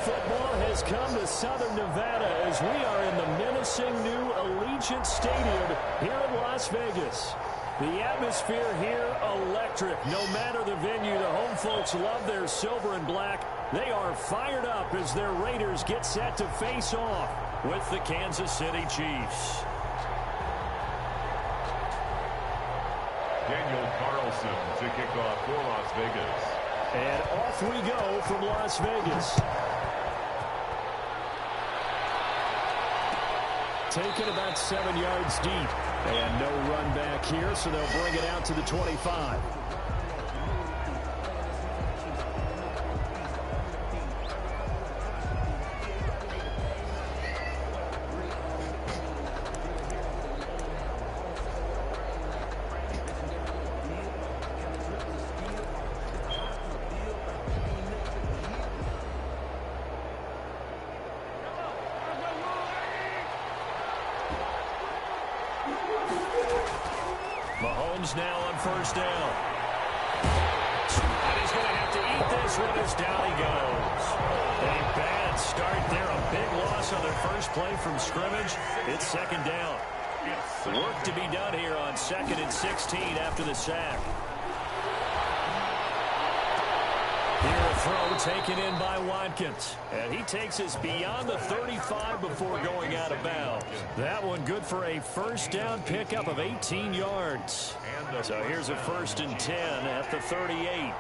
football has come to Southern Nevada as we are in the menacing new Allegiant Stadium here in Las Vegas. The atmosphere here, electric. No matter the venue, the home folks love their silver and black. They are fired up as their Raiders get set to face off with the Kansas City Chiefs. Daniel Carlson to kick off for Las Vegas. And off we go from Las Vegas. Taken about 7 yards deep. And no run back here, so they'll bring it out to the 25. Mahomes now on first down. And he's going to have to eat this one as down he goes. A bad start there. A big loss on their first play from scrimmage. It's second down. Work to be done here on 2nd and 16 after the sack. Here a throw taken in by Watkins. And he takes us beyond the 35 before going out of bounds. That one good for a first down pickup of 18 yards. So here's a 1st and 10 at the 38.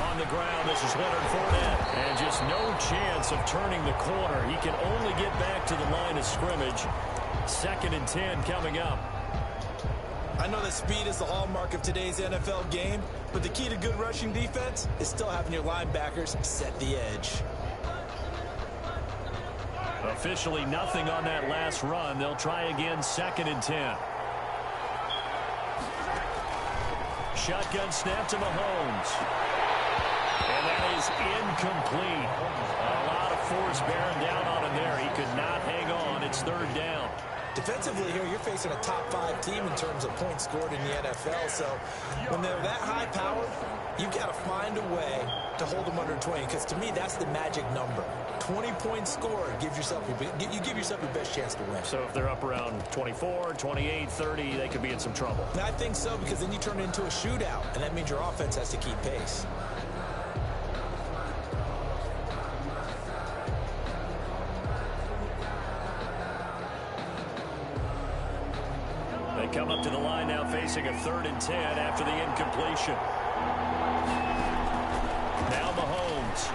On the ground, this is Leonard Fournette. And just no chance of turning the corner. He can only get back to the line of scrimmage. 2nd and 10 coming up. I know that speed is the hallmark of today's NFL game, but the key to good rushing defense is still having your linebackers set the edge. Officially nothing on that last run. They'll try again 2nd and 10. Shotgun snap to Mahomes. And that is incomplete. A lot of force bearing down on him there. He could not hang on. It's 3rd down. Defensively here, you're facing a top-5 team in terms of points scored in the NFL. So when they're that high-powered, you've got to find a way to hold them under 20. Because to me, that's the magic number. 20 points scored gives yourself you give yourself your best chance to win. So if they're up around 24, 28, 30, they could be in some trouble. And I think so, because then you turn it into a shootout, and that means your offense has to keep pace. Come up to the line now facing a 3rd and 10 after the incompletion. Now Mahomes.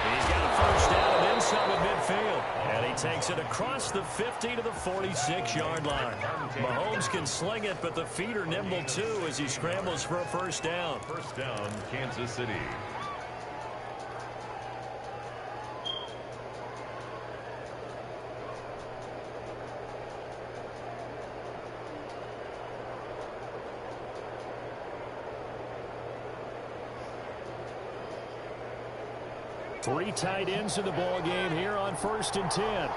He's got a first down and then some at midfield. And he takes it across the 50 to the 46-yard line. Mahomes can sling it, but the feet are nimble too as he scrambles for a first down. First down, Kansas City. Three tight ends in the ball game here on 1st and 10.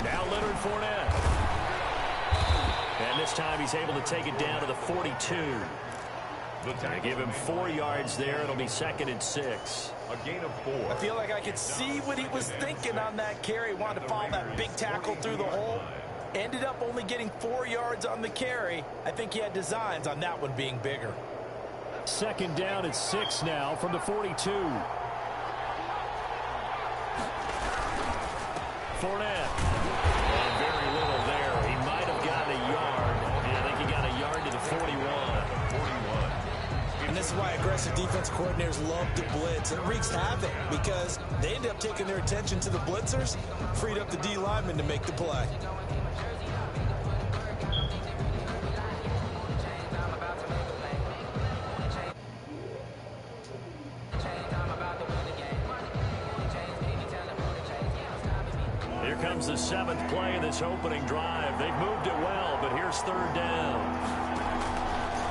Now Leonard Fournette. And this time he's able to take it down to the 42. They give him 4 yards there. It'll be 2nd and 6. A gain of 4. I feel like I could see what he was thinking on that carry. Wanted to follow that big tackle through the hole. Ended up only getting 4 yards on the carry. I think he had designs on that one being bigger. 2nd down at 6 now from the 42. Fournette. And very little there. He might have gotten a yard. And I think he got a yard to the 41. And this is why aggressive defense coordinators love to blitz. It wreaks havoc because they end up taking their attention to the blitzers, freed up the D lineman to make the play. Comes the 7th play of this opening drive. They've moved it well, but here's 3rd down.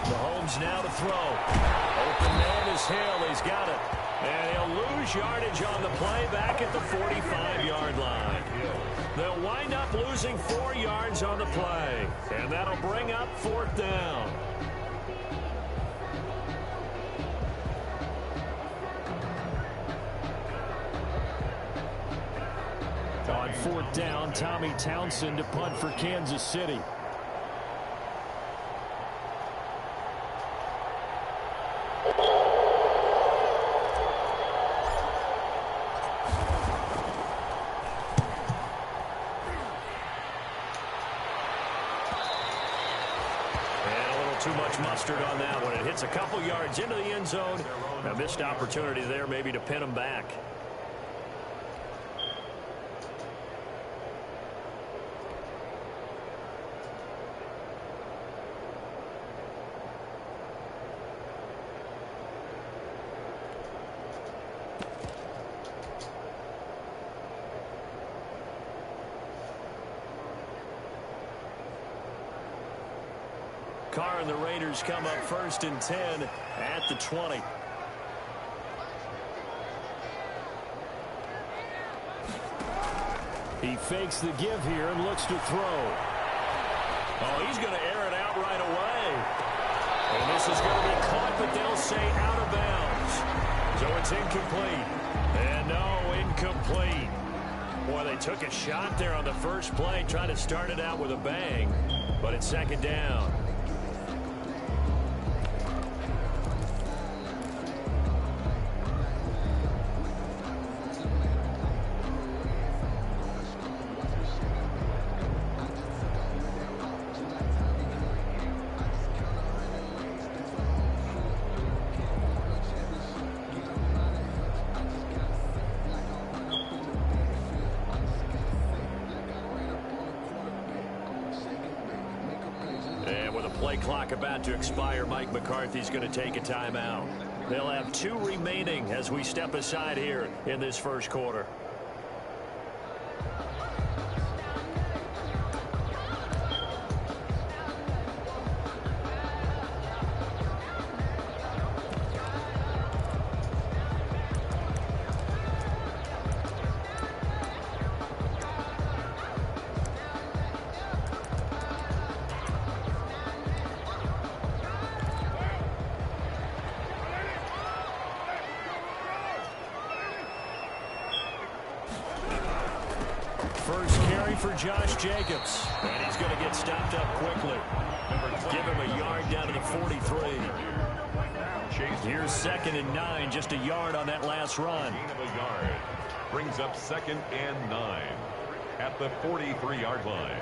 Mahomes now to throw. Open man is Hill. He's got it. And he'll lose yardage on the play back at the 45-yard line. They'll wind up losing losing 4 yards on the play. And that'll bring up 4th down. On 4th down, Tommy Townsend to punt for Kansas City. Too much mustard on that one. It hits a couple yards into the end zone. A missed opportunity there maybe to pin him back. Carr and the Raiders come up 1st and 10 at the 20. He fakes the give here and looks to throw. Oh, he's going to air it out right away. And this is going to be caught, but they'll say out of bounds. So it's incomplete. And no, incomplete. Boy, they took a shot there on the first play, trying to start it out with a bang. But it's 2nd down. And with a play clock about to expire, Mike McCarthy's going to take a timeout. They'll have 2 remaining as we step aside here in this first quarter. First carry for Josh Jacobs. And he's going to get stopped up quickly. Give him a yard down to the 43. Here's 2nd and 9, just a yard on that last run. Gain of a yard. Brings up 2nd and 9 at the 43-yard line.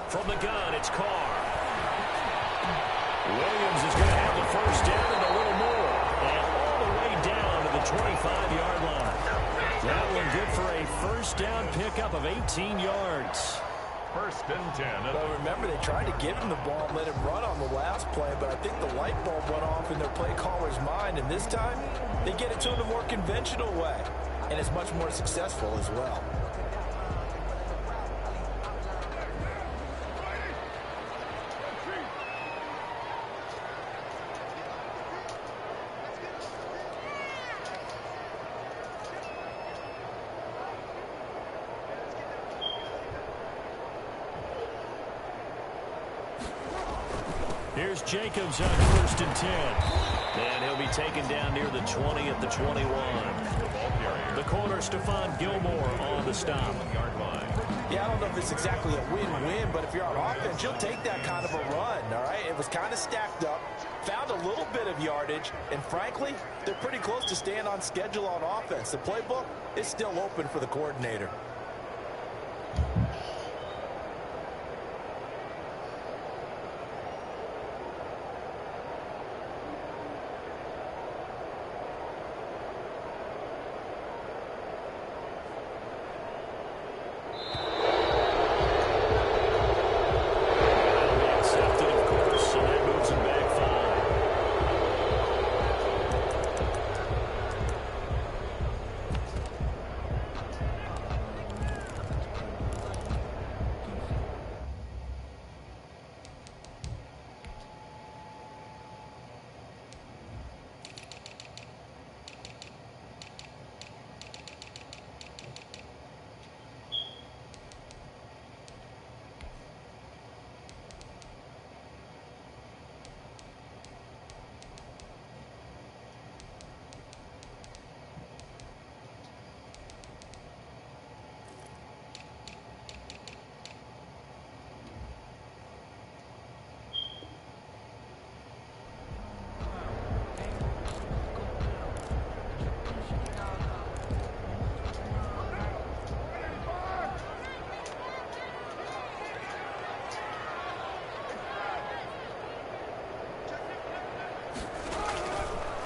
From the gun, it's Carr. Williams is going to have the first down and a little more. And all the way down to the 25-yard line. That one good for a first down pickup of 18 yards. 1st and 10. Well, remember, they tried to give him the ball and let him run on the last play, but I think the light bulb went off in their play caller's mind, and this time they get it to him a more conventional way, and it's much more successful as well. Here's Jacobs on 1st and 10. And he'll be taken down near the 20 at the 21. The corner, Stephon Gilmore on the stop. Yeah, I don't know if it's exactly a win-win, but if you're on offense, you'll take that kind of a run, all right? It was kind of stacked up, found a little bit of yardage, and frankly, they're pretty close to staying on schedule on offense. The playbook is still open for the coordinator.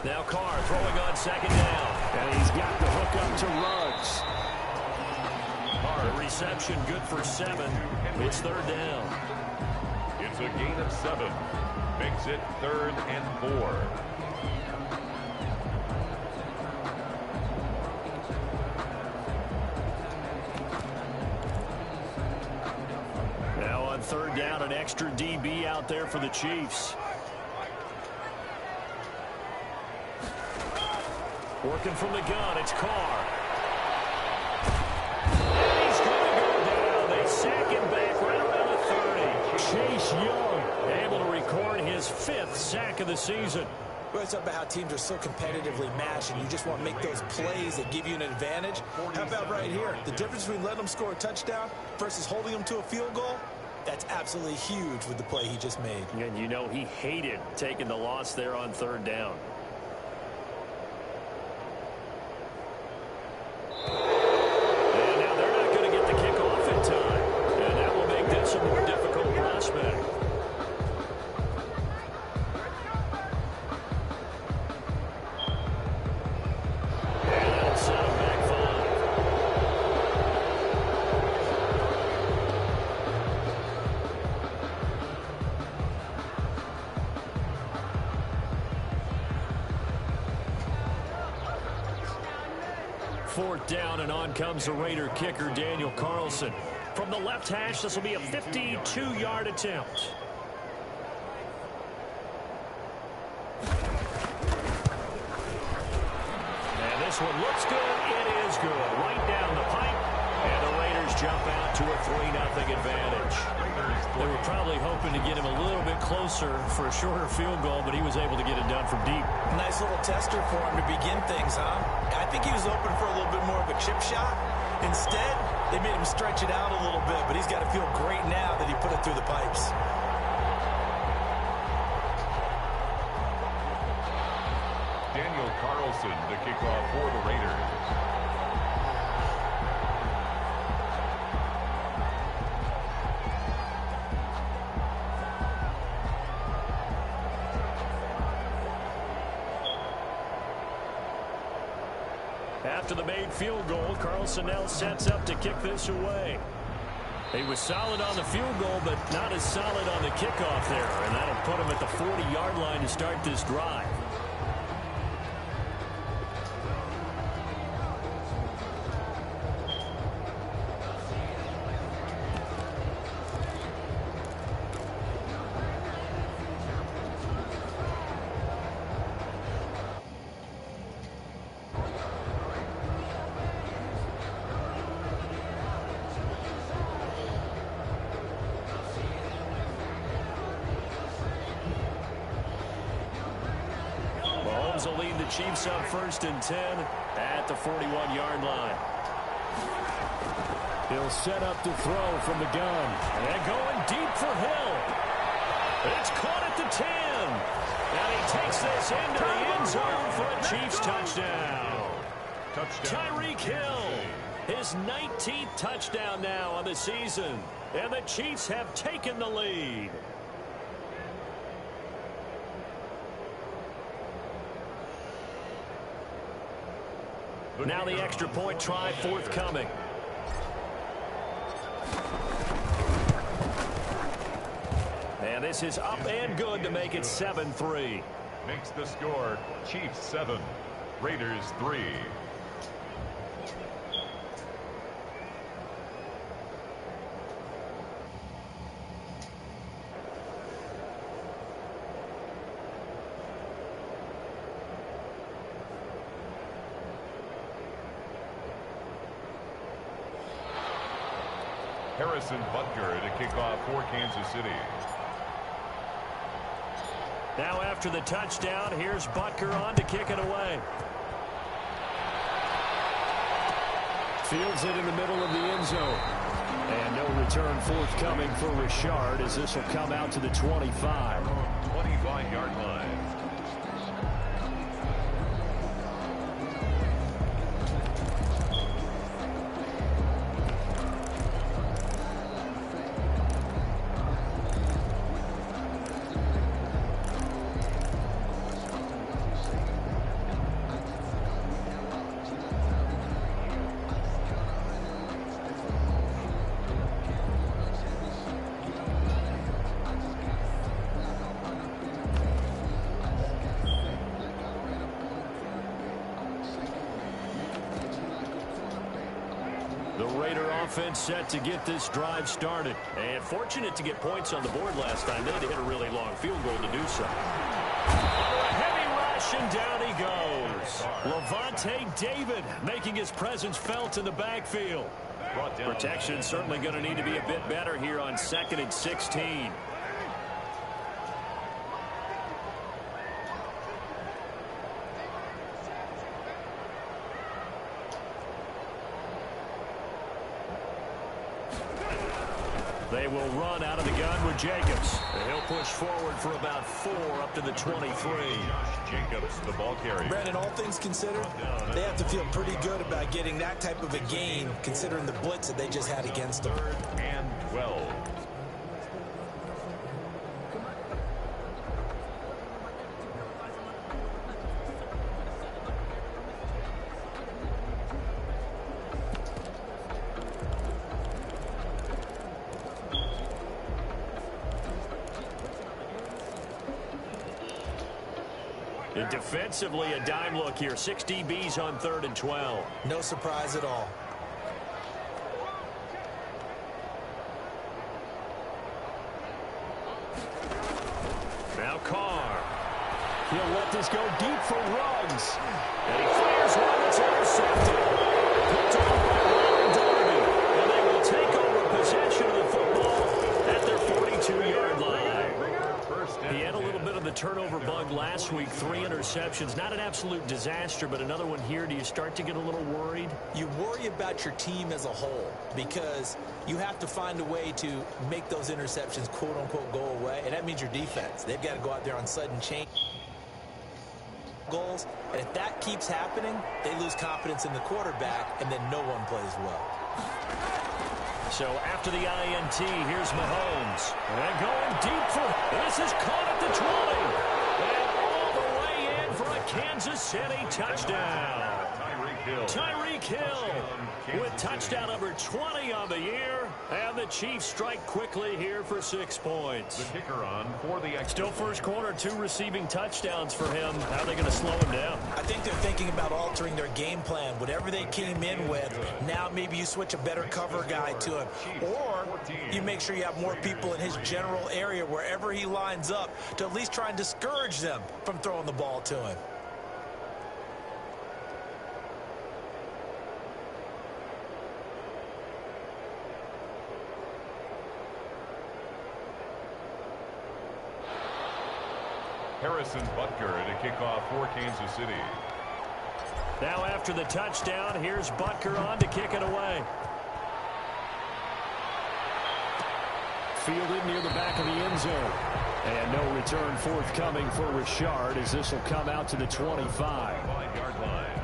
Now Carr throwing on second down. And he's got the hook up to Ruggs. The reception good for 7. It's third down. It's a gain of 7. Makes it 3rd and 4. Now on third down, an extra DB out there for the Chiefs. Working from the gun, it's Carr. And he's going to go down. They sack him back right around the 30. Chase Young able to record his 5th sack of the season. Well, it's about how teams are so competitively matched, and you just want to make those plays that give you an advantage. How about right here? The difference between letting them score a touchdown versus holding them to a field goal, that's absolutely huge with the play he just made. And you know he hated taking the loss there on third down. And now they're not going to get the kickoff in time. And that will make this a more difficult prospect. And that'll set him back 5. Fourth down, and on comes the Raider kicker, Daniel Carlson. From the left hash, this will be a 52-yard attempt. And this one looks good. It is good. Right down the pipe. And the Raiders jump out to a 3-0 advantage. They were probably hoping to get him a little bit closer for a shorter field goal, but he was able to get it done from deep. Nice little tester for him to begin things, huh? I think he was open for a little bit more of a chip shot. Instead, they made him stretch it out a little bit, but he's got to feel great now that he put it through the pipes. Daniel Carlson to kick off for the Raiders. After the made field goal, Carlson now sets up to kick this away. He was solid on the field goal, but not as solid on the kickoff there. And that'll put him at the 40-yard line to start this drive. Will lead the Chiefs up 1st and 10 at the 41-yard line. He'll set up to throw from the gun. And going deep for Hill. It's caught at the 10. And he takes this into the end zone for a Chiefs touchdown. Tyreek Hill, his 19th touchdown now on the season. And the Chiefs have taken the lead. Now the extra point try forthcoming. And this is up and good to make it 7-3. Makes the score Chiefs 7, Raiders 3. Harrison Butker to kick off for Kansas City. Now after the touchdown, here's Butker on to kick it away. Fields it in the middle of the end zone. And no return forthcoming for Richard as this will come out to the 25. 25-yard line. The Raider offense set to get this drive started. And fortunate to get points on the board last time. They had to hit a really long field goal to do so. Under a heavy rush, and down he goes. Levante David making his presence felt in the backfield. Protection certainly going to need to be a bit better here on 2nd and 16. They will run out of the gun with Jacobs. And he'll push forward for about 4 up to the 23. Jacobs, the ball carrier. Brandon, all things considered, they have to feel pretty good about getting that type of a gain, considering the blitz that they just had against them. 3rd and 12. And defensively, a dime look here. 6 DBs on 3rd and 12. No surprise at all. Now Carr. He'll let this go deep for Ruggs. And he fires one that's intercepted. Picked off by Ron Darby. And they will take over possession of the football at their 42-yard line. He had a little bit of the turnover bug last week. 3 interceptions. Not an absolute disaster, but another one here. Do you start to get a little worried? You worry about your team as a whole because you have to find a way to make those interceptions, quote-unquote, go away. And that means your defense. They've got to go out there on sudden change goals. And if that keeps happening, they lose confidence in the quarterback, and then no one plays well. So after the INT, here's Mahomes. And going deep for, this is caught at the 20. And all the way in for a Kansas City touchdown. Tyreek Hill with touchdown number 20 on the year. And the Chiefs strike quickly here for 6 points. The kicker on for the extra. Still first quarter, 2 receiving touchdowns for him. How are they going to slow him down? I think they're thinking about altering their game plan. Whatever they came in with, now maybe you switch a better cover guy to him. Or you make sure you have more people in his general area wherever he lines up to at least try and discourage them from throwing the ball to him. Harrison Butker to kick off for Kansas City. Now after the touchdown, here's Butker on to kick it away. Fielded near the back of the end zone. And no return forthcoming for Richard as this will come out to the 25. 5-yard line.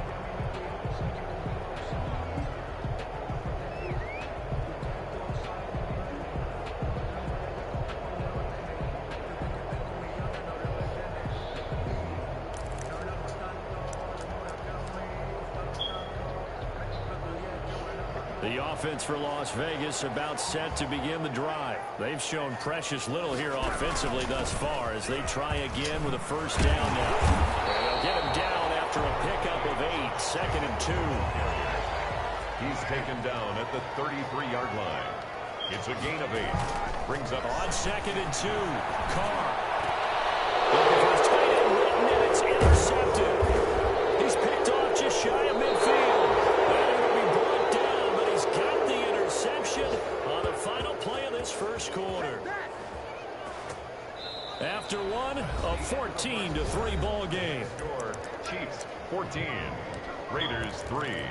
The offense for Las Vegas about set to begin the drive. They've shown precious little here offensively thus far as they try again with a first down now. They'll get him down after a pickup of 8, 2nd and 2. He's taken down at the 33-yard line. It's a gain of 8. Brings up on 2nd and 2. Carr. Looking for his tight end written, and it's intercepted. He's picked off just shy of midfield. On the final play of this first quarter. After one, a 14-3 ball game. Chiefs 14, Raiders 3.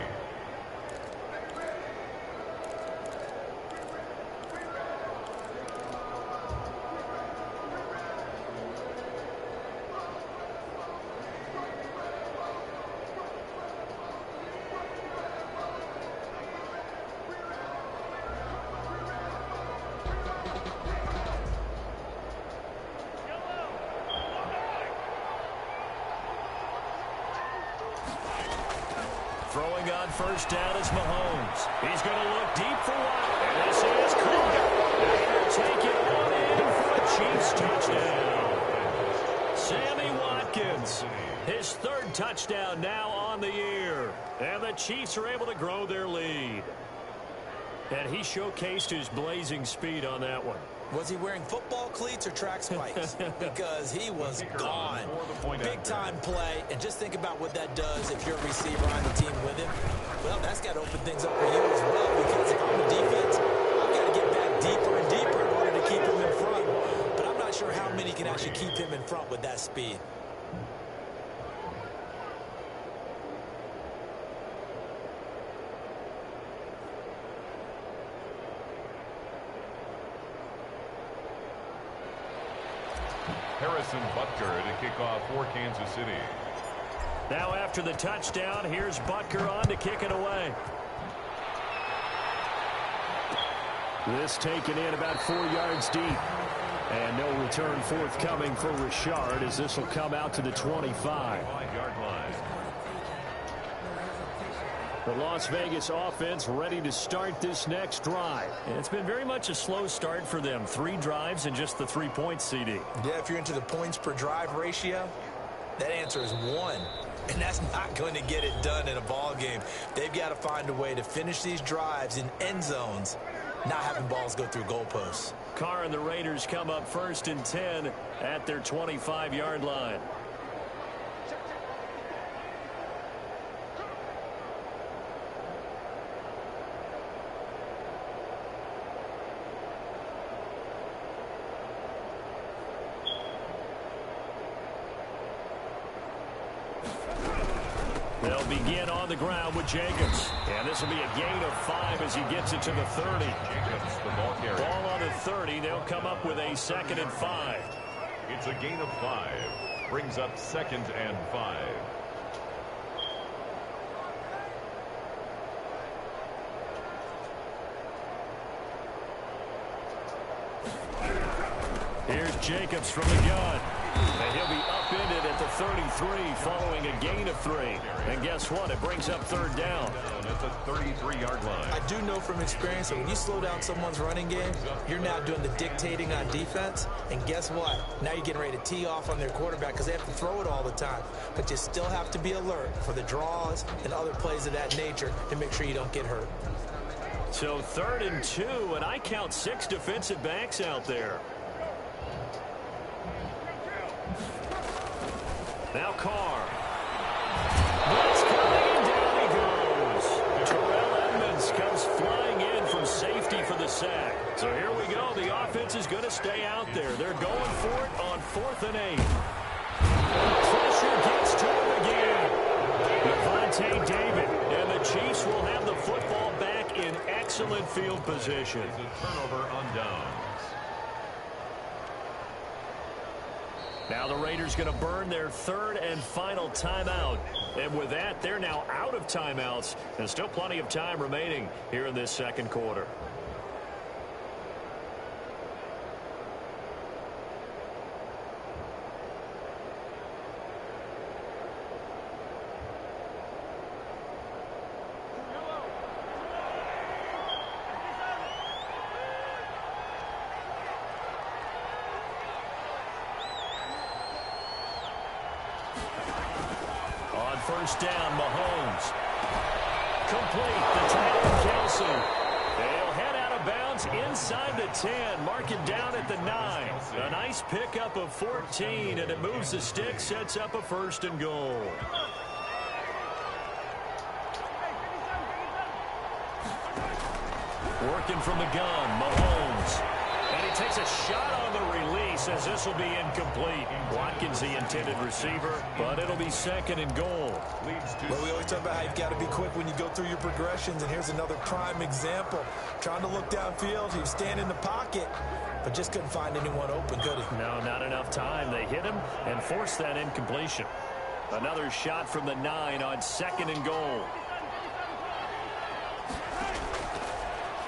Throwing on first down is Mahomes. He's going to look deep for one. And this is caught. And they'll take it on in for a Chiefs touchdown. Sammy Watkins, his 3rd touchdown now on the year. And the Chiefs are able to grow their lead. And he showcased his blazing speed on that one. Was he wearing football cleats or track spikes? Because he was gone. Big-time play, and just think about what that does if you're a receiver on the team with him. Well, that's got to open things up for you as well, because if I'm a defense, I've got to get back deeper and deeper in order to keep him in front. But I'm not sure how many can actually keep him in front with that speed. Harrison Butker to kick off for Kansas City. Now after the touchdown, here's Butker on to kick it away. This taken in about 4 yards deep. And no return forthcoming for Richard as this will come out to the 25. 5-yard line. The Las Vegas offense ready to start this next drive. And it's been very much a slow start for them. 3 drives and just the 3 points, CD. Yeah, if you're into the points per drive ratio, that answer is 1. And that's not going to get it done in a ball game. They've got to find a way to finish these drives in end zones, not having balls go through goalposts. Carr and the Raiders come up 1st and 10 at their 25-yard line. They'll begin on the ground with Jacobs. And this will be a gain of 5 as he gets it to the 30. Jacobs, the ball carrier. Ball on the 30. They'll come up with a 2nd and 5. It's a gain of 5. Brings up 2nd and 5. Here's Jacobs from the gun. And he'll be upended at the 33 following a gain of 3. And guess what? It brings up 3rd down. At the 33-yard line. I do know from experience that when you slow down someone's running game, you're now doing the dictating on defense. And guess what? Now you're getting ready to tee off on their quarterback because they have to throw it all the time. But you still have to be alert for the draws and other plays of that nature to make sure you don't get hurt. So 3rd and 2, and I count 6 defensive backs out there. Now Carr. Blitz coming, and down he goes. Terrell Edmonds comes flying in from safety for the sack. So here we go. The offense is going to stay out there. They're going for it on 4th and 8. Pressure gets to him again. Devontae David. And the Chiefs will have the football back in excellent field position. It's a turnover on downs. Now the Raiders going to burn their 3rd and final timeout. And with that, they're now out of timeouts. And still plenty of time remaining here in this 2nd quarter. First down, Mahomes. Complete. The tight end, Kelsey. They'll head out of bounds inside the 10. Mark it down at the 9. A nice pickup of 14, and it moves the stick, sets up a 1st and goal. Working from the gun, Mahomes. And he takes a shot on the release as this will be incomplete. Watkins the intended receiver, but it'll be 2nd and goal. Well, we always talk about how you've got to be quick when you go through your progressions, and here's another prime example. Trying to look downfield, he was standing in the pocket, but just couldn't find anyone open, could he? No, not enough time. They hit him and forced that incompletion. Another shot from the 9 on 2nd and goal.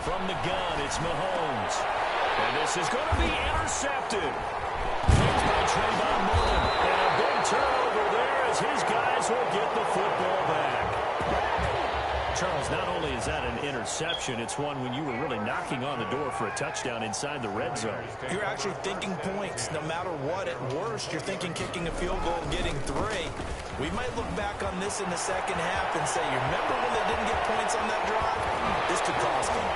From the gun, it's Mahomes. And this is going to be intercepted. Picked by Trayvon Mullen. And a big turnover there as his guys will get the football back. Charles, not only is that an interception, it's one when you were really knocking on the door for a touchdown inside the red zone. You're actually thinking points no matter what. At worst, you're thinking kicking a field goal and getting 3. We might look back on this in the 2nd half and say, you remember when they didn't get points on that drive? This could cost them.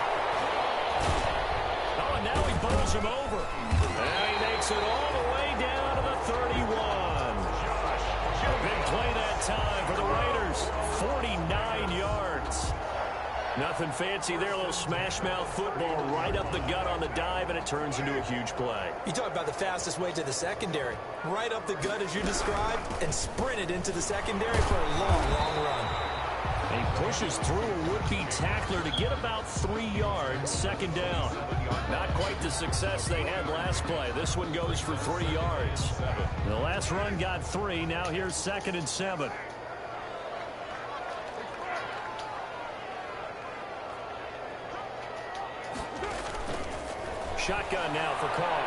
throws him over. And he makes it all the way down to the 31. A big play that time for the Raiders. 49 yards. Nothing fancy there. A little smash-mouth football right up the gut on the dive, and it turns into a huge play. You talk about the fastest way to the secondary. Right up the gut, as you described, and sprinted into the secondary for a long, long run. He pushes through a would-be tackler to get about 3 yards, second down. Not quite the success they had last play. This one goes for 3 yards. The last run got 3. Now here's 2nd and 7. Shotgun now for Carr.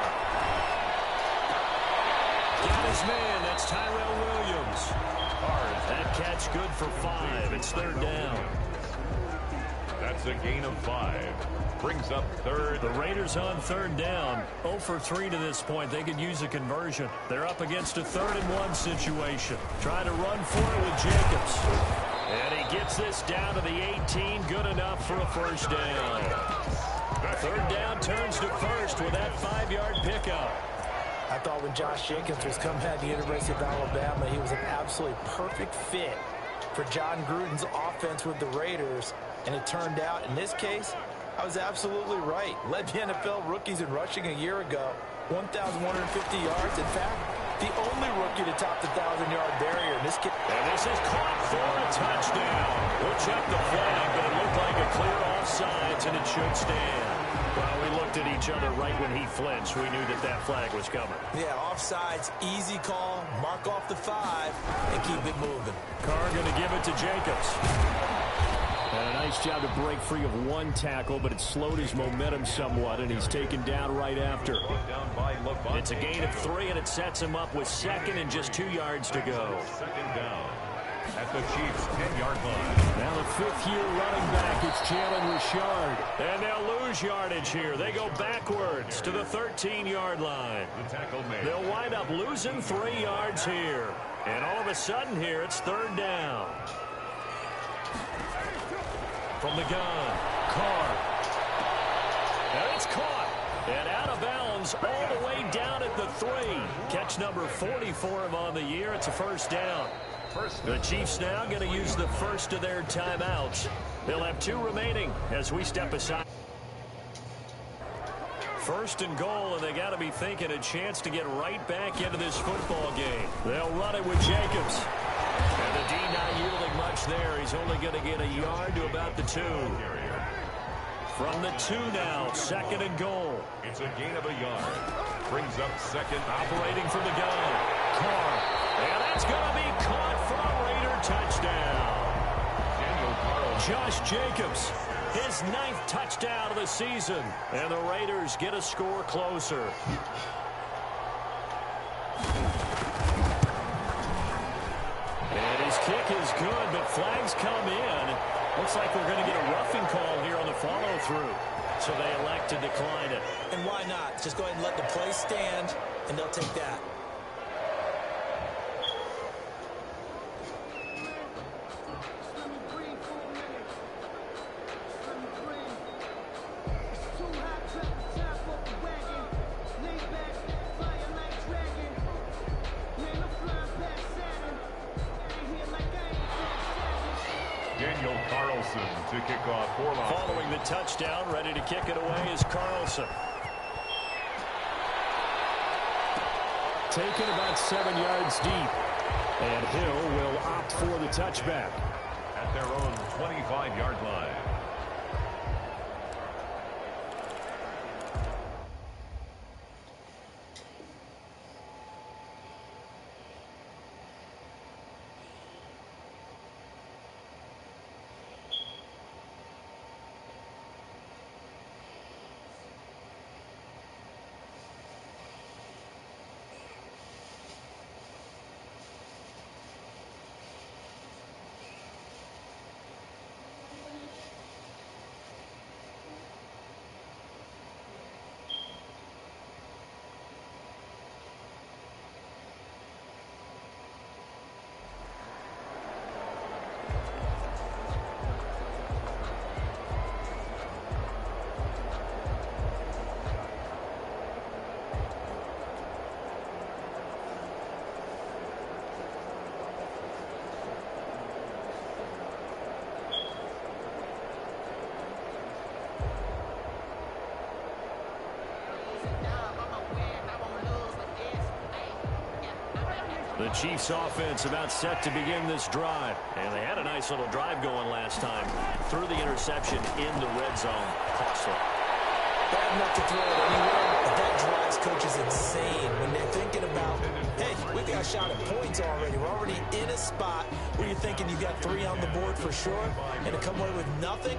Got his man. That's Tyrell Williams. That catch good for 5. It's 3rd down. That's a gain of 5. Brings up 3rd. The Raiders on 3rd down. 0 for 3 to this point. They could use a conversion. They're up against a 3rd and 1 situation. Trying to run for it with Jacobs. And he gets this down to the 18. Good enough for a 1st down. 3rd down turns to 1st with that 5-yard pickup. I thought when Josh Jacobs was coming out of the University of Alabama, he was an absolutely perfect fit for John Gruden's offense with the Raiders. And it turned out, in this case, I was absolutely right. Led the NFL rookies in rushing a year ago, 1,150 yards. In fact, the only rookie to top the 1,000-yard barrier. And this is caught for a touchdown. We'll check the flag, but it looked like a clear offsides, and it should stand. Well, we looked at each other right when he flinched. We knew that that flag was coming. Yeah, offsides, easy call. Mark off the 5 and keep it moving. Carr going to give it to Jacobs. And a nice job to break free of one tackle, but it slowed his momentum somewhat, and he's taken down right after. It's a gain of 3, and it sets him up with 2nd and just 2 yards to go. 2nd down at the Chiefs' 10-yard line. Now the 5th-year running back is Jalen Richard. And they'll lose yardage here. They go backwards to the 13-yard line. The tackle made. They'll wind up losing 3 yards here. And all of a sudden here, it's 3rd down. From the gun, Carr. And it's caught. And out of bounds all the way down at the 3. Catch number 40 for him on the year. It's a 1st down. The Chiefs now going to use the first of their timeouts. They'll have 2 remaining as we step aside. 1st and goal, and they got to be thinking a chance to get right back into this football game. They'll run it with Jacobs. And the D not yielding much there. He's only going to get a yard to about the 2. From the 2 now, 2nd and goal. It's a gain of a yard. Brings up 2nd. Operating from the gun. Carr. And that's going to be caught for a Raider touchdown. Josh Jacobs, his 9th touchdown of the season. And the Raiders get a score closer. And his kick is good, but flags come in. Looks like we're going to get a roughing call here on the follow-through. So they elect to decline it. And why not? Just go ahead and let the play stand, and they'll take that. To kick off for Las Vegas. Following the touchdown, ready to kick it away is Carlson. Taken about 7 yards deep. And Hill will opt for the touchback. At their own 25-yard line. The Chiefs offense about set to begin this drive. And they had a nice little drive going last time. Threw the interception in the red zone. Costly. Bad enough to throw it anywhere, but that drives coaches insane when they're thinking about, hey, we've got a shot at points already. We're already in a spot where you're thinking you've got 3 on the board for sure, and to come away with nothing,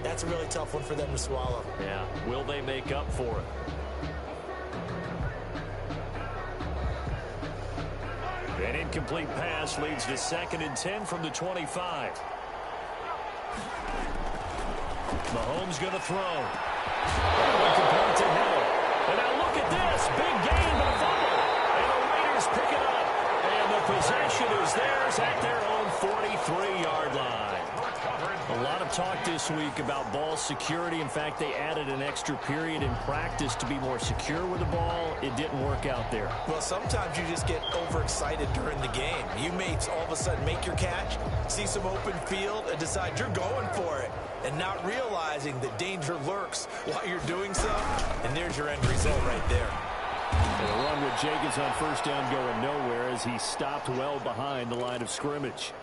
that's a really tough one for them to swallow. Yeah, will they make up for it? An incomplete pass leads to 2nd and 10 from the 25. Mahomes going to throw. Incomplete to Hill. And now look at this. Big gain, but a fumble. And the Raiders pick it up. And the possession is theirs at their own 43-yard line. A lot of talk this week about ball security. In fact, they added an extra period in practice to be more secure with the ball. It didn't work out there. Well, sometimes you just get overexcited during the game. You may all of a sudden make your catch, see some open field, and decide you're going for it, and not realizing that danger lurks while you're doing so. And there's your end result right there. And a run with Jacobs on first down going nowhere as he stopped well behind the line of scrimmage.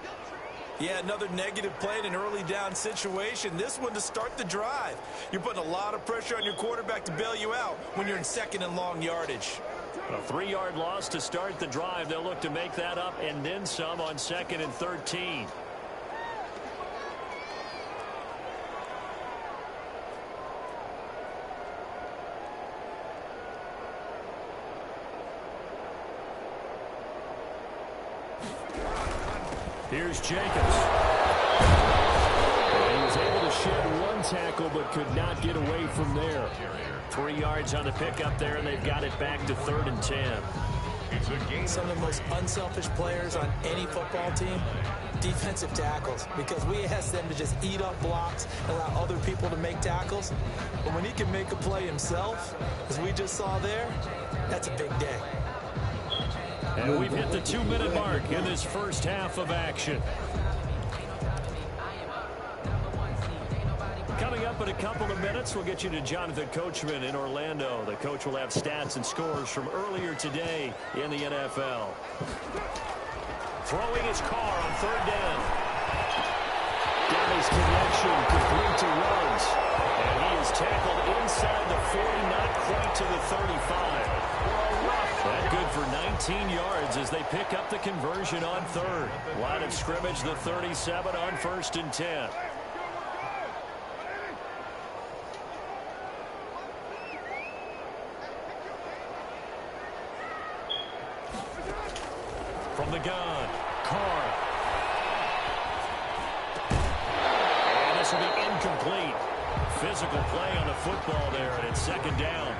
Yeah, another negative play in an early down situation. This one to start the drive. You're putting a lot of pressure on your quarterback to bail you out when you're in 2nd and long yardage. A 3-yard loss to start the drive. They'll look to make that up and then some on 2nd and 13. Here's Jacobs. And he was able to shed 1 tackle but could not get away from there. 3 yards on the pickup there, and they've got it back to 3rd and 10. Some of the most unselfish players on any football team, defensive tackles, because we ask them to just eat up blocks, allow other people to make tackles. But when he can make a play himself, as we just saw there, that's a big day. And we've hit the 2-minute mark in this first half of action. Coming up in a couple of minutes, we'll get you to Jonathan Coachman in Orlando. The coach will have stats and scores from earlier today in the NFL. Throwing his car on 3rd down. Got his connection, complete to Ruggs. And he is tackled inside the 40, not quite to the 35. That good for 19 yards as they pick up the conversion on 3rd. Line of scrimmage, the 37 on 1st and 10. From the gun, Carr. And this will be incomplete. Physical play on the football there, and it's 2nd down.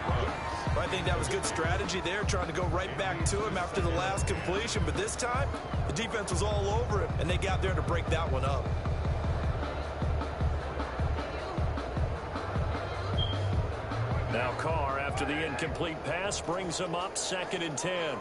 I think that was good strategy there, trying to go right back to him after the last completion. But this time, the defense was all over him, and they got there to break that one up. Now Carr, after the incomplete pass, brings him up 2nd and 10.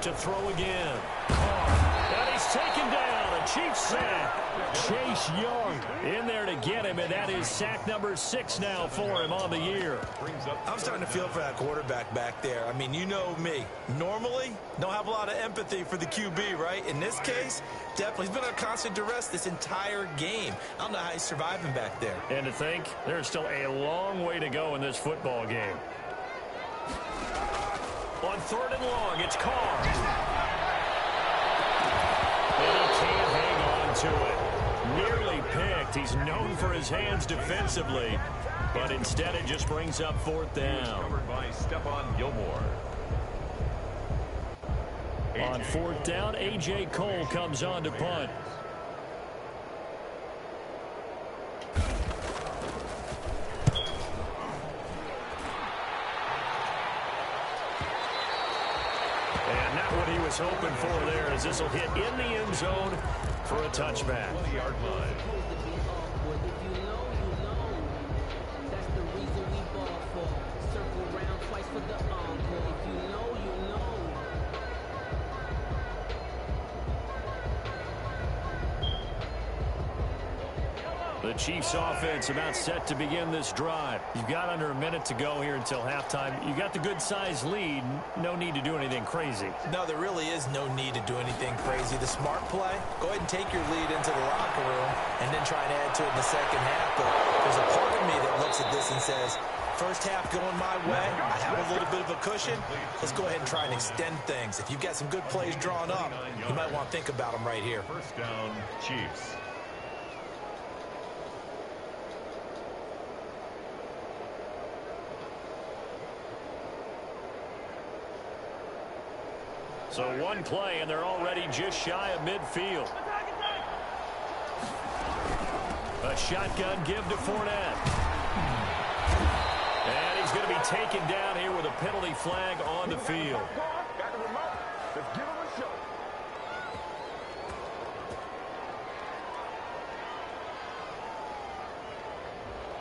To throw again. Carr. And he's taken down. A Chiefs sack. Chase Young in there to get him, and that is sack number 6 now for him on the year. I'm starting to feel for that quarterback back there. I mean, you know me. Normally, don't have a lot of empathy for the QB, right? In this case, definitely. He's been on constant duress this entire game. I don't know how he's surviving back there. And to think, there's still a long way to go in this football game. On 3rd and long, it's Carr. And he can't hang on to it. Nearly picked. He's known for his hands defensively, but instead it just brings up 4th down. Covered by Stephon Gilmore. On 4th down, A.J. Cole comes on to punt. And not what he was hoping for there, as this will hit in the end zone for a touchback. 20-yard line. The Chiefs offense about set to begin this drive. You've got under a minute to go here until halftime. You got the good-sized lead. No need to do anything crazy. No, there really is no need to do anything crazy. The smart play, go ahead and take your lead into the locker room and then try and add to it in the second half. But there's a part of me that looks at this and says, first half going my way, I have a little bit of a cushion. Let's go ahead and try and extend things. If you've got some good plays drawn up, you might want to think about them right here. First down, Chiefs. So one play, and they're already just shy of midfield. A shotgun give to Fournette. And he's going to be taken down here with a penalty flag on the field.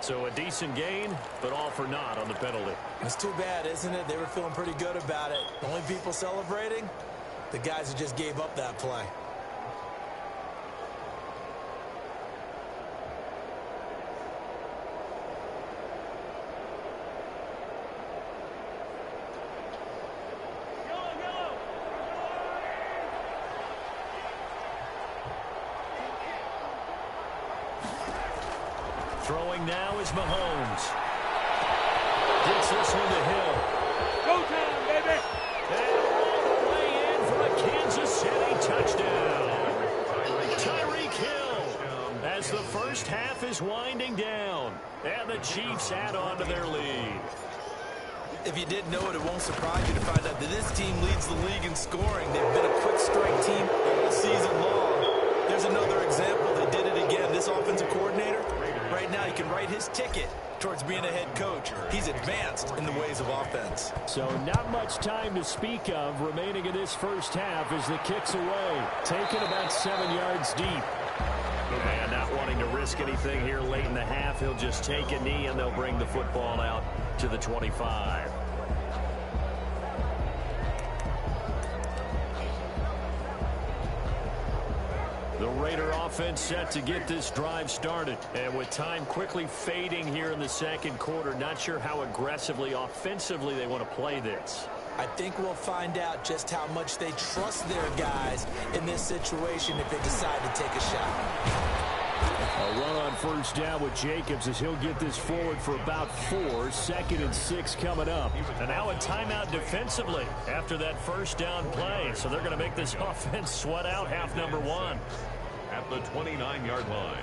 So a decent gain, but all for naught on the penalty. It's too bad, isn't it? They were feeling pretty good about it. The only people celebrating, the guys who just gave up that play. Throwing now is Mahomes. Gets this one to Hill. Go time, baby! And all the way in for a Kansas City touchdown. Tyreek Hill as the first half is winding down. And the Chiefs add on to their lead. If you didn't know it, it won't surprise you to find out that this team leads the league in scoring. They've been a quick strike team all season long. There's another example. They did it again. This offensive coordinator, right now, he can write his ticket towards being a head coach. He's advanced in the ways of offense. So not much time to speak of remaining in this first half as the kick's away. Taken about 7 yards deep. And not wanting to risk anything here late in the half, he'll just take a knee and they'll bring the football out to the 25. The Raider offense set to get this drive started. And with time quickly fading here in the second quarter, not sure how aggressively, offensively they want to play this. I think we'll find out just how much they trust their guys in this situation if they decide to take a shot. A run on first down with Jacobs as he'll get this forward for about 4. 2nd and 6 coming up. And now a timeout defensively after that first down play. So they're going to make this offense sweat out half number 1. At the 29-yard line.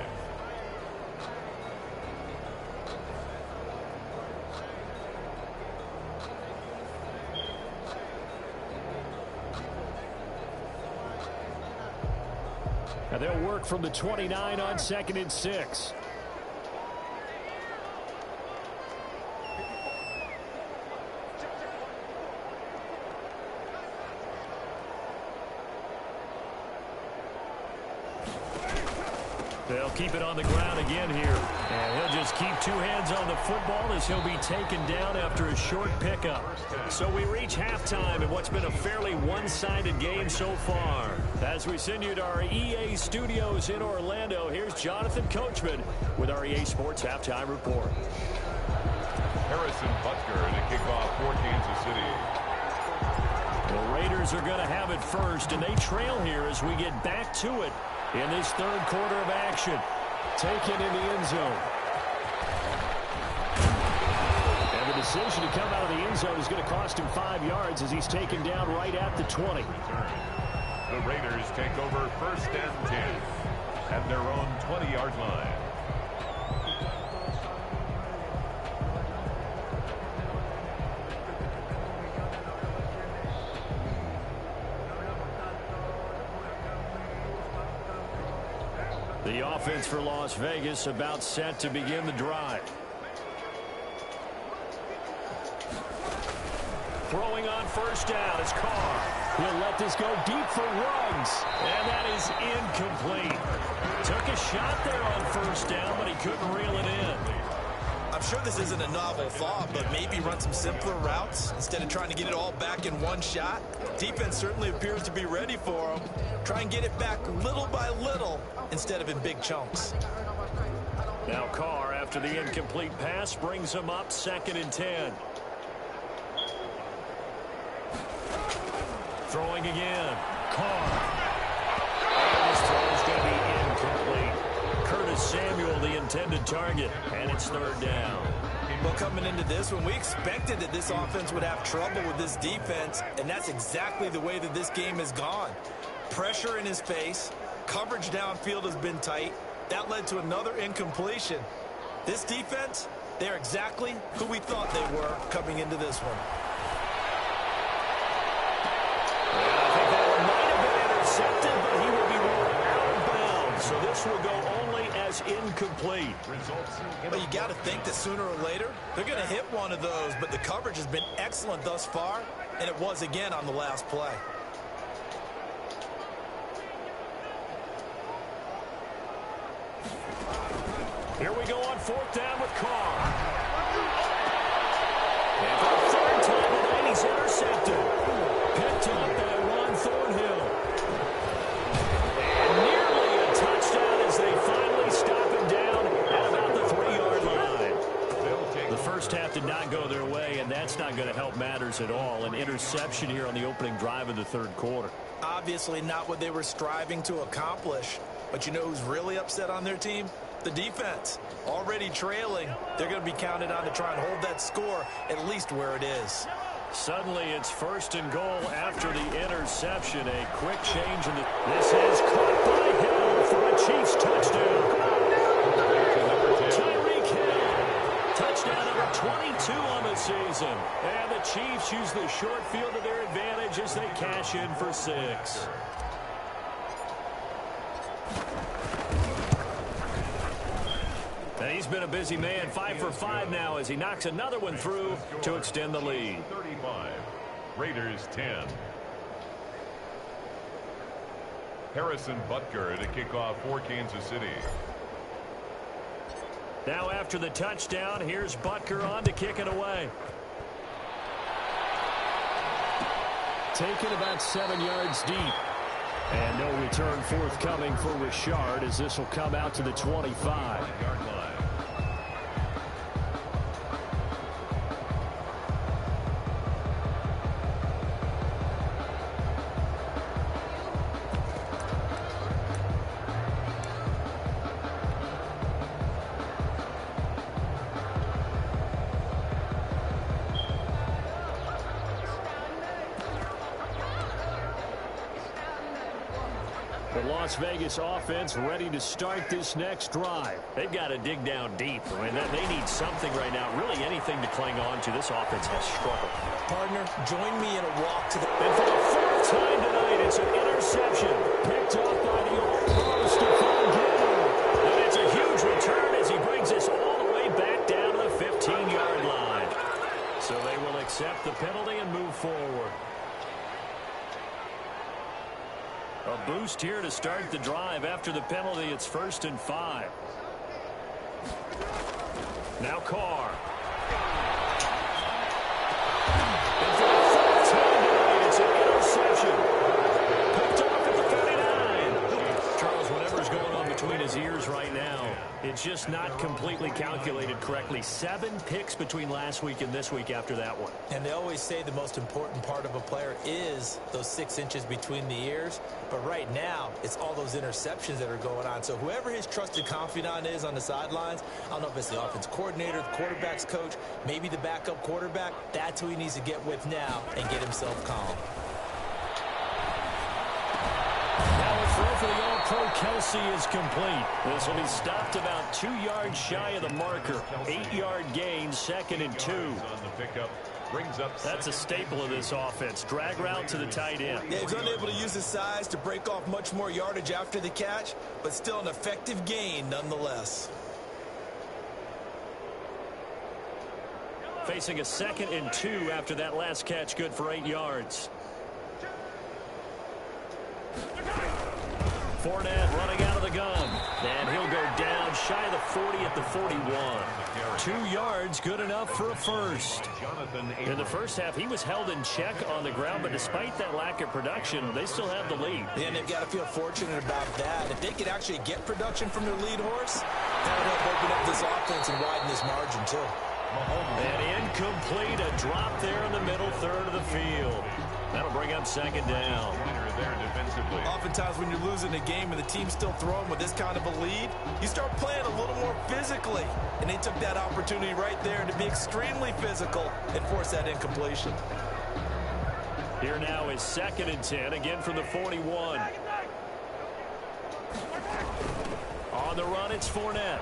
Now they'll work from the 29 on 2nd and 6. They'll keep it on the ground again here. And he'll just keep 2 hands on the football as he'll be taken down after a short pickup. So we reach halftime in what's been a fairly one-sided game so far. As we send you to our EA studios in Orlando, here's Jonathan Coachman with our EA Sports Halftime Report. Harrison Butker to kick off for Kansas City. The Raiders are going to have it first, and they trail here as we get back to it in this third quarter of action. Taken in the end zone. And the decision to come out of the end zone is going to cost him 5 yards as he's taken down right at the 20. The Raiders take over 1st and 10 at their own 20-yard line. The offense for Las Vegas about set to begin the drive. Throwing on first down is Carr. He'll let this go deep for Ruggs. And that is incomplete. Took a shot there on first down, but he couldn't reel it in. I'm sure this isn't a novel thought, but maybe run some simpler routes instead of trying to get it all back in one shot. Defense certainly appears to be ready for him. Try and get it back little by little instead of in big chunks. Now Carr, after the incomplete pass, brings him up 2nd and 10. Throwing again. Carr. And his throw is going to be incomplete. Curtis Samuel, the intended target, and it's 3rd down. Well, coming into this one, we expected that this offense would have trouble with this defense, and that's exactly the way that this game has gone. Pressure in his face. Coverage downfield has been tight. That led to another incompletion. This defense, they're exactly who we thought they were coming into this one. I think that one might have been intercepted, but he will be ruled out of bounds. So this will go only as incomplete. Well, you got to think that sooner or later, they're going to hit one of those, but the coverage has been excellent thus far, and it was again on the last play. Here we go on 4th down with Carr. And for the 3rd time tonight, he's intercepted. Picked up by Ron Thornhill. And nearly a touchdown as they finally stop him down at about the 3-yard line. The first half did not go their way, and that's not going to help matters at all. An interception here on the opening drive of the 3rd quarter. Obviously not what they were striving to accomplish. But you know who's really upset on their team? The defense. Already trailing. They're going to be counted on to try and hold that score at least where it is. Suddenly it's 1st and goal after the interception. A quick change in the... This is caught by Hill for a Chiefs touchdown. Tyreek Hill. Touchdown number 22 on the season. And the Chiefs use the short field to their advantage as they cash in for 6. And he's been a busy man, 5 for 5 now as he knocks another one through to extend the lead. 35. Raiders 10. Harrison Butker to kick off for Kansas City. Now after the touchdown, here's Butker on to kick it away. Taken about 7 yards deep. And no return forthcoming for Richard as this will come out to the 25-yard line. The Las Vegas offense ready to start this next drive. They've got to dig down deep. I mean, they need something right now, really anything to cling on to. This offense has struggled. Partner, join me in a walk to the... And for the 4th time tonight, it's an interception. Picked off by the All-Pro Stephon Gilmore. And it's a huge return as he brings us all the way back down to the 15-yard line. So they will accept the penalty and move forward. A boost here to start the drive. After the penalty, it's 1st and 5. Now Carr. And for the 4th time tonight, it's an interception. Picked off at the 39. Charles, whatever's going on between his ears right now, it's just not completely calculated correctly. 7 picks between last week and this week after that one. And they always say the most important part of a player is those 6 inches between the ears. But right now, it's all those interceptions that are going on. So whoever his trusted confidant is on the sidelines, I don't know if it's the offense coordinator, the quarterback's coach, maybe the backup quarterback, that's who he needs to get with now and get himself calm. Now a throw for the All-Pro Kelsey is complete. This will be stopped about 2 yards shy of the marker. 8-yard gain, 2nd and 2. On the pickup. Brings up That's a staple of this offense. Drag route to the tight end. Yeah, he's unable to use his size to break off much more yardage after the catch, but still an effective gain nonetheless. Facing a 2nd and 2 after that last catch, good for 8 yards. Fournette running out of the gun. And he'll go down shy of the 40 at the 41. 2 yards, good enough for a first. In the first half, he was held in check on the ground, but despite that lack of production, they still have the lead. And they've got to feel fortunate about that. If they could actually get production from their lead horse, That'll help open up this offense and widen this margin, too. And incomplete, a drop there in the middle third of the field. That'll bring up second down. There defensively. Oftentimes when you're losing a game and the team's still throwing with this kind of a lead, you start playing a little more physically. And they took that opportunity right there to be extremely physical and force that incompletion. Here now is 2nd and 10, again from the 41. On the run, it's Fournette.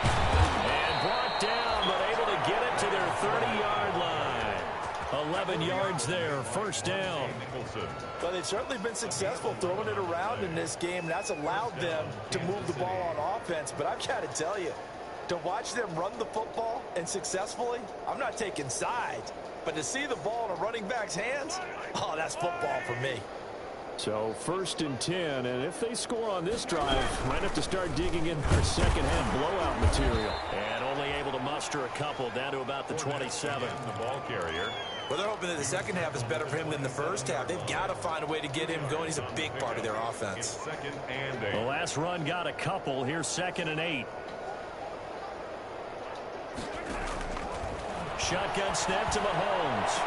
And brought down, but able to get it to their 30-yard line. 11 yards there, first down. Well, they've certainly been successful throwing it around in this game, and that's allowed them to move the ball on offense. But I've got to tell you, to watch them run the football and successfully, I'm not taking sides. But to see the ball in a running back's hands, oh, that's football for me. So 1st and 10, and if they score on this drive, might have to start digging in their second-half blowout material. And only able to muster a couple down to about the 27. The ball carrier. Well, they're hoping that the second half is better for him than the first half. They've got to find a way to get him going. He's a big part of their offense. 2nd and 8. The last run got a couple. Here's 2nd and 8. Shotgun snap to Mahomes.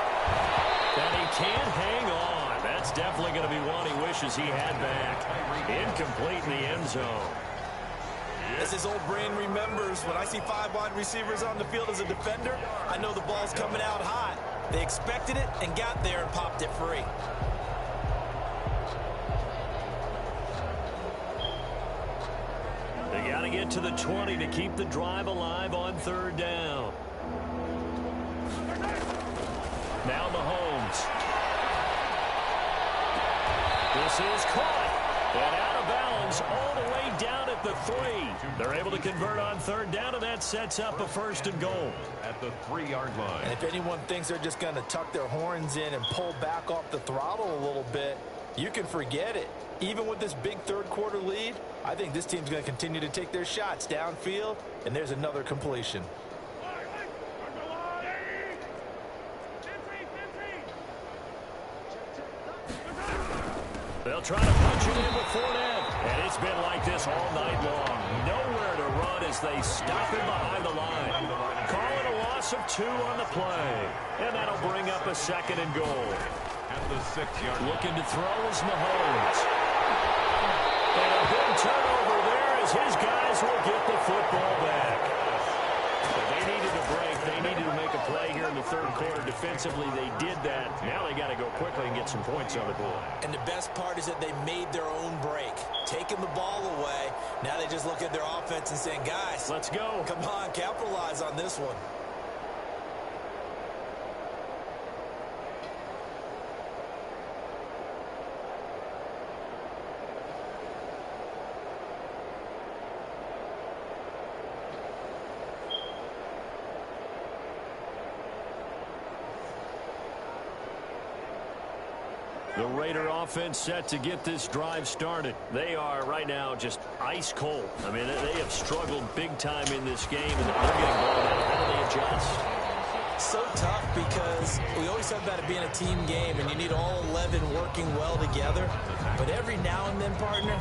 And he can't hang on. That's definitely going to be one he wishes he had back. Incomplete in the end zone. As his old brain remembers, when I see 5 wide receivers on the field as a defender, I know the ball's coming out hot. They expected it and got there and popped it free. They got to get to the 20 to keep the drive alive on 3rd down. Now Mahomes. This is caught. And out of bounds all the way down at the 3. They're able to convert on 3rd down, and that sets up a 1st and goal. At the 3-yard line. And if anyone thinks they're just going to tuck their horns in and pull back off the throttle a little bit, you can forget it. Even with this big 3rd quarter lead, I think this team's going to continue to take their shots downfield, and there's another completion. They'll try to punch it in with Fournette. And it's been like this all night long. Nowhere to run as they stop him behind the line. Calling a loss of 2 on the play. And that'll bring up a 2nd and goal. At the 6-yard line. Looking to throw is Mahomes. And a big turnover there as his guys will get the football back. But they needed a break. They needed to make a play here in the 3rd quarter. Defensively, they did that. Now they got to go quickly and get some points on the board. And the best part is that they made their own break. Taking the ball away. Now they just look at their offense and saying, guys, let's go. Come on, capitalize on this one. The Raider offense set to get this drive started. They are right now just ice cold. I mean, they have struggled big time in this game, and they're getting blown out. How do they adjust? So tough because we always talk about it being a team game, and you need all 11 working well together. But every now and then, partner,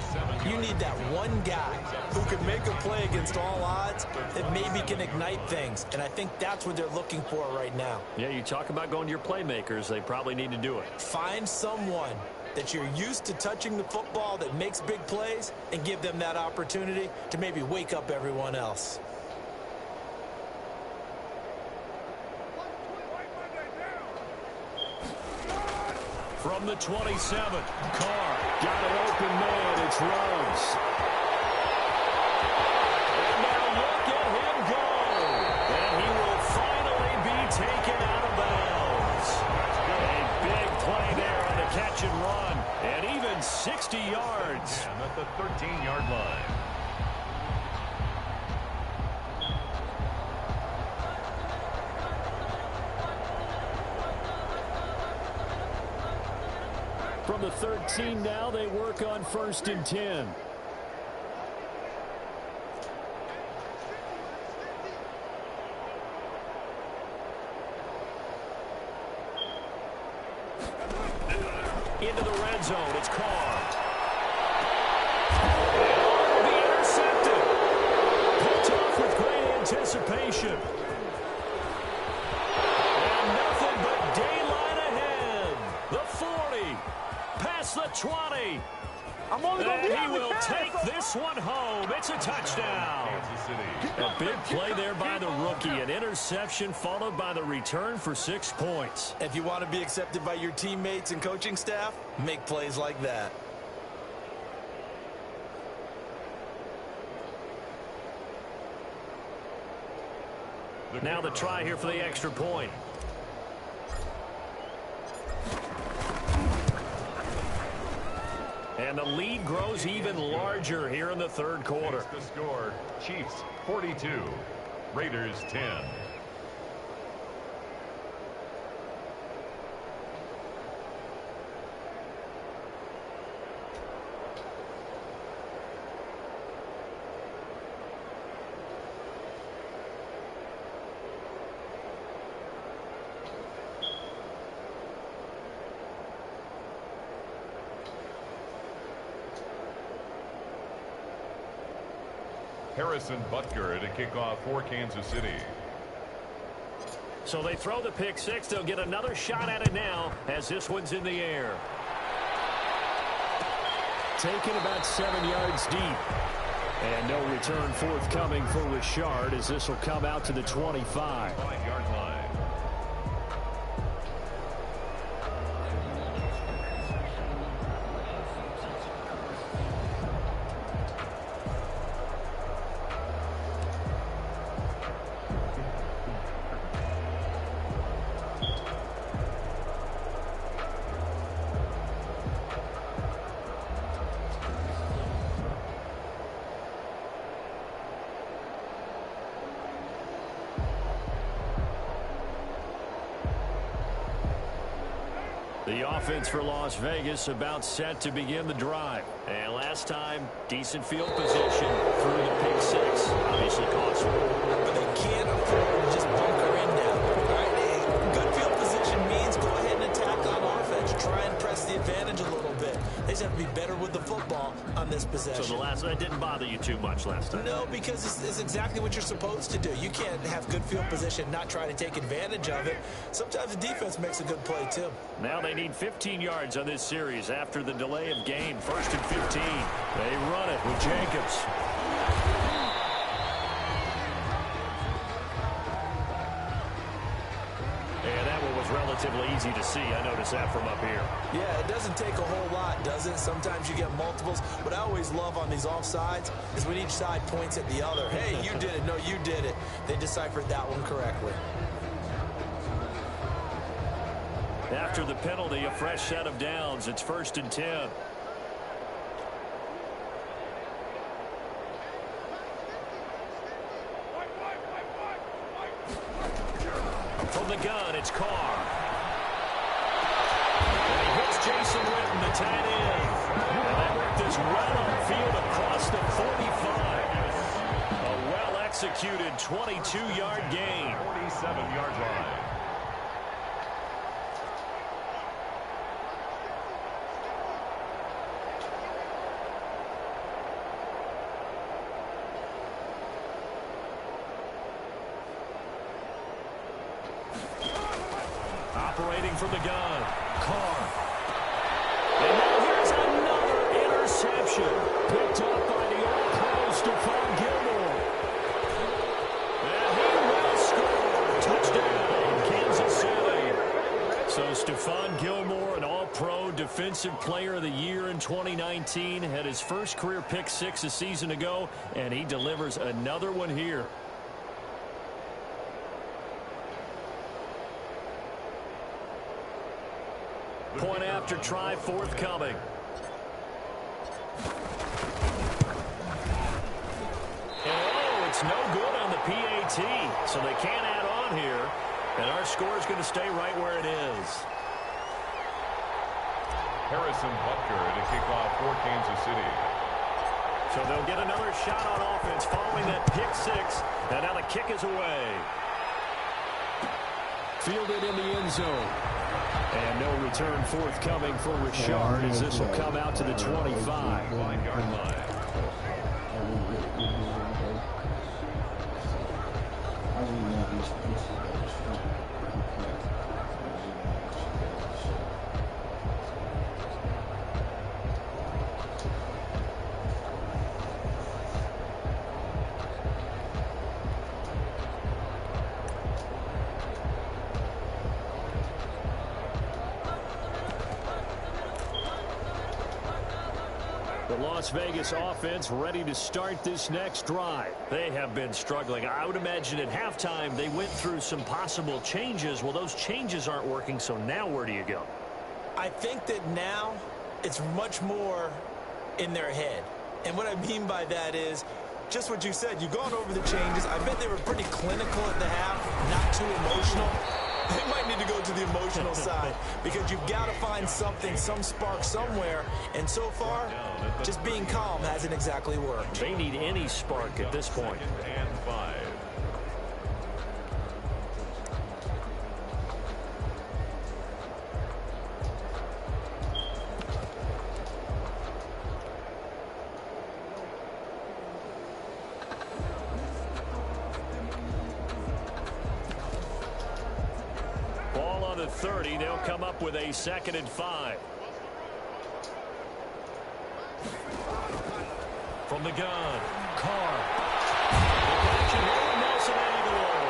you need that one guy who can make a play against all odds that maybe can ignite things. And I think that's what they're looking for right now. Yeah, you talk about going to your playmakers. They probably need to do it. Find someone that you're used to touching the football that makes big plays and give them that opportunity to maybe wake up everyone else. From the 27, Carr got an open man. It's Rose. And now look at him go. And he will finally be taken out of bounds. A big play there on the catch and run. And even 60 yards. And at the 13-yard line. From the 13 now, they work on 1st and 10. Into the red zone, it's Carr. And be intercepted. formation. And nothing but daylight ahead. The 40, past the 20. And he will take this one home. It's a touchdown. Kansas City. A big play there by the rookie. An interception followed by the return for 6 points. If you want to be accepted by your teammates and coaching staff, make plays like that. Now the try here for the extra point. And the lead grows even larger here in the third quarter. The score, Chiefs 42, Raiders 10. Harrison Butker to kick off for Kansas City. So they throw the pick six. They'll get another shot at it now as this one's in the air. Taken about 7 yards deep. And no return forthcoming for Richard as this will come out to the 25. 5-yard line. The offense for Las Vegas about set to begin the drive. And last time, decent field position through the pick six. Obviously costly. But they can't afford to just bunker in now. All right? Good field position means go ahead and attack on offense. Try and press the advantage a little bit. They just have to be better with the football on this possession. So the last one didn't bother you too much last time? No, because it's exactly what you're supposed to do. You can't have good field position, not try to take advantage of it. Sometimes the defense makes a good play, too. Now they need 15 yards on this series after the delay of game. 1st and 15. They run it with Jacobs. And that one was relatively easy to see. I noticed that from up here. Yeah, it doesn't take a whole lot, does it? Sometimes you get multiples. What I always love on these offsides is when each side points at the other. Hey, you did it. No, you did it. They deciphered that one correctly. After the penalty, a fresh set of downs. It's 1st and 10. From the gun, it's Carr. And he hits Jason Witten, the tight end. And that worked this right on field across the 45. A well-executed 22-yard gain. 47-yard line. Operating from the gun, Carr. And now here's another interception. Picked up by the All-Pro Stephon Gilmore. And he will score. Touchdown, Kansas City. So Stephon Gilmore, an All-Pro Defensive Player of the Year in 2019, had his first career pick six a season ago, and he delivers another one here. Point after try forthcoming. Oh, it's no good on the PAT, so they can't add on here. And our score is going to stay right where it is. Harrison Butker to kick off for Kansas City. So they'll get another shot on offense following that pick six. And now the kick is away. Fielded in the end zone. And no return forthcoming for Richard as this will come out to the 25. 5-yard line. The Las Vegas offense ready to start this next drive. They have been struggling. I would imagine at halftime they went through some possible changes. Well, those changes aren't working, so now where do you go? I think that now it's much more in their head. And what I mean by that is just what you said. You've gone over the changes. I bet they were pretty clinical at the half, not too emotional. They might need to go to the emotional side because you've got to find something, some spark somewhere. And so far, just being calm hasn't exactly worked. They need any spark at this point. And 5. Ball on the 30. They'll come up with a 2nd and 5. From the gun, Carr. The action here, Nelson Aguilar.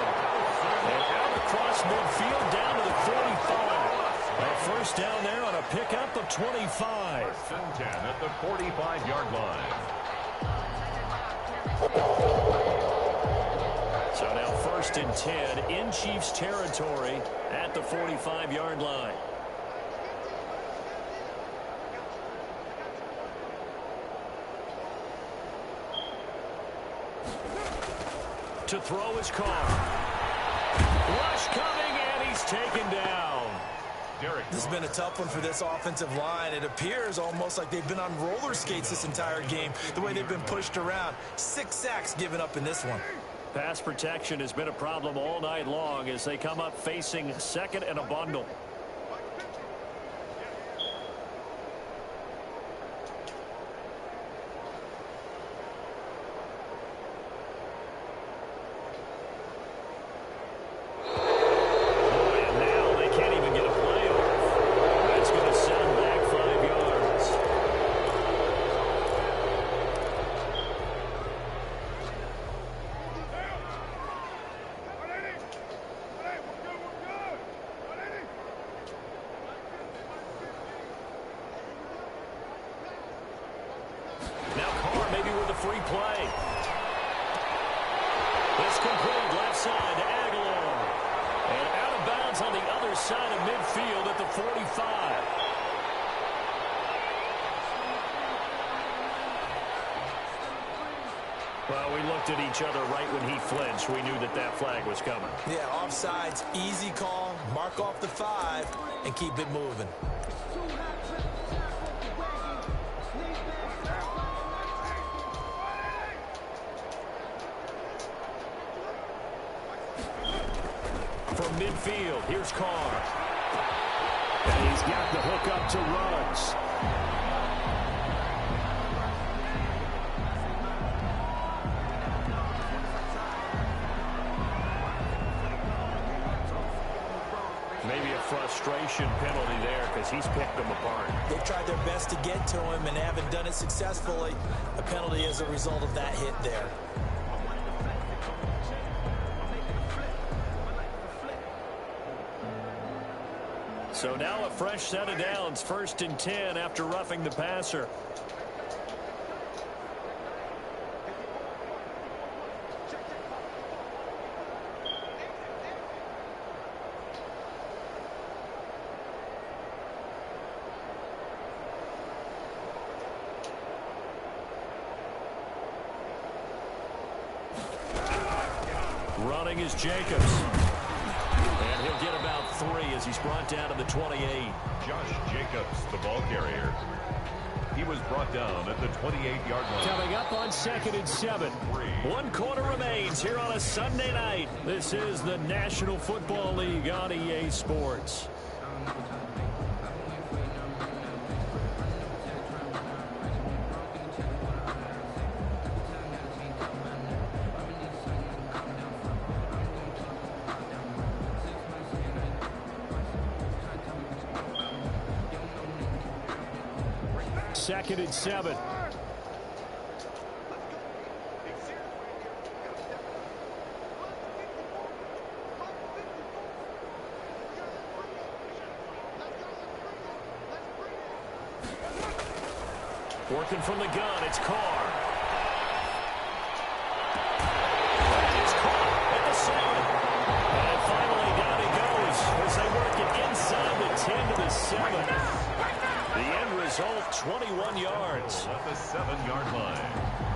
And out across midfield down to the 45. A first down there on a pickup of 25. 10 at the 45-yard line. So now 1st and 10 in Chiefs territory at the 45-yard line. To throw his Carr. Rush coming, and he's taken down. This has been a tough one for this offensive line. It appears almost like they've been on roller skates this entire game, the way they've been pushed around. 6 sacks given up in this one. Pass protection has been a problem all night long as they come up facing 2nd and a bundle. Free play. It's complete left side to Aguilar. And out of bounds on the other side of midfield at the 45. Well, we looked at each other right when he flinched. We knew that that flag was coming. Yeah, offsides, easy call. Mark off the 5 and keep it moving. From midfield, here's Carr. And he's got the hook up to Ruggs. Maybe a frustration penalty there because he's picked them apart. They've tried their best to get to him and haven't done it successfully. A penalty as a result of that hit there. So now a fresh set of downs, 1st and 10 after roughing the passer. Running is Jacobs. And he'll get about 3 as he's brought down to the 28. Josh Jacobs, the ball carrier. He was brought down at the 28-yard line. Coming up on 2nd and 7. 1 quarter remains here on a Sunday night. This is the National Football League on EA Sports. 2nd and 7. Working from the gun, it's Carr. It's caught at the 7. And finally down he goes as they work it inside the 10 to the 7. The end result, 21 yards. At the 7-yard line.